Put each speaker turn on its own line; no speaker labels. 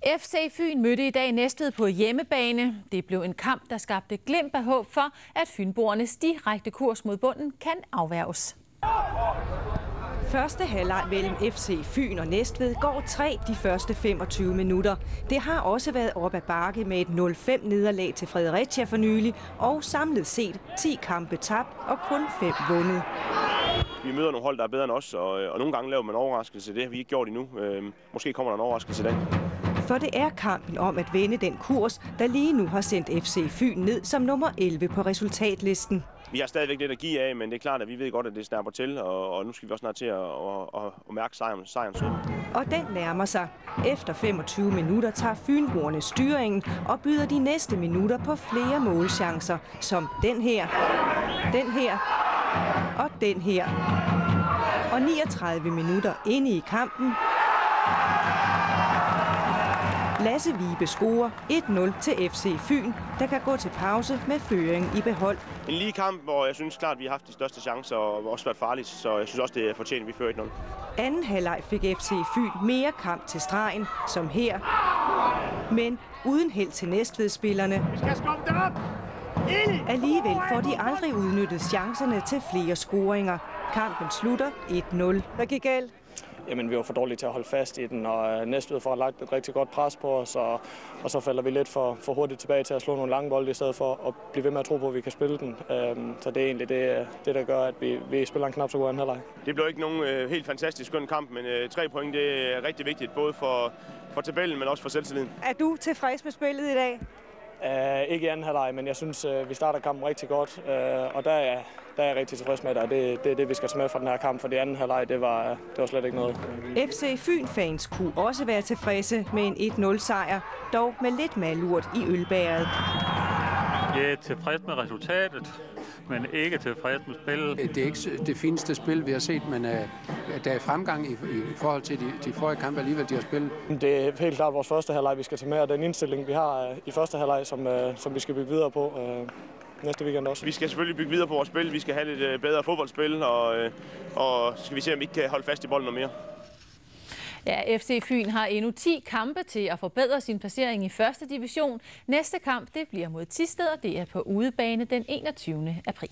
FC Fyn mødte i dag Næstved på hjemmebane. Det blev en kamp, der skabte glimt af håb for, at fynboernes direkte kurs mod bunden kan afværges.
Første halvleg mellem FC Fyn og Næstved går 3 de første 25 minutter. Det har også været op ad bakke med et 0-5 nederlag til Fredericia for nylig, og samlet set 10 kampe tabt og kun 5 vundet.
Vi møder nogle hold, der er bedre end os, og nogle gange laver man overraskelse. Det har vi ikke gjort endnu. Måske kommer der en overraskelse i dag.
For det er kampen om at vende den kurs, der lige nu har sendt FC Fyn ned som nummer 11 på resultatlisten.
Vi har stadigvæk lidt at give af, men det er klart, at vi ved godt, at det snapper til, og nu skal vi også snart til at mærke sejren.
Og den nærmer sig. Efter 25 minutter tager fynboerne styringen og byder de næste minutter på flere målchancer, som den her og den her. Og 39 minutter inde i kampen. Lasse Vibe scorer 1-0 til FC Fyn, der kan gå til pause med føring i behold.
En lige kamp, hvor jeg synes klart, at vi har haft de største chancer og også været farligt, så jeg synes også, det er fortjent, at vi fører 1-0.
Anden halvleg fik FC Fyn mere kamp til stregen, som her, men uden held til Næstved-spillerne.
Vi skal skubbe det op!
Alligevel får de aldrig udnyttet chancerne til flere scoringer. Kampen slutter 1-0. Hvad gik galt?
Jamen, vi var for dårlige til at holde fast i den, og Næstved får lagt et rigtig godt pres på os, og så falder vi lidt for hurtigt tilbage til at slå nogle lange bolde i stedet for at blive ved med at tro på, at vi kan spille den. Så det er egentlig det, der gør, at vi spiller en knap så god anden halvleg.
Det blev ikke nogen helt fantastisk skøn kamp, men 3 point det er rigtig vigtigt, både for tabellen, men også for selvtilliden.
Er du tilfreds med spillet i dag?
Ikke i anden halvleg, men jeg synes, vi starter kampen rigtig godt, og der er jeg rigtig tilfreds med det, og det er det, vi skal tage med fra den her kamp, for det anden halvleg, det var slet ikke noget.
FC Fyn-fans kunne også være tilfredse med en 1-0-sejr, dog med lidt malurt i ølbæret.
Jeg er tilfreds med resultatet, men ikke tilfreds med spillet.
Det er ikke det fineste spil, vi har set, men der er fremgang i forhold til de forrige kampe alligevel, de har spillet.
Det er helt klart vores første halvleg, vi skal tage med, og den indstilling, vi har i første halvleg, som vi skal bygge videre på næste weekend også.
Vi skal selvfølgelig bygge videre på vores spil. Vi skal have lidt bedre fodboldspil, og så skal vi se, om vi ikke kan holde fast i bolden noget mere.
Ja, FC Fyn har endnu 10 kampe til at forbedre sin placering i første division. Næste kamp det bliver mod Thisted, og det er på udebane den 21. april.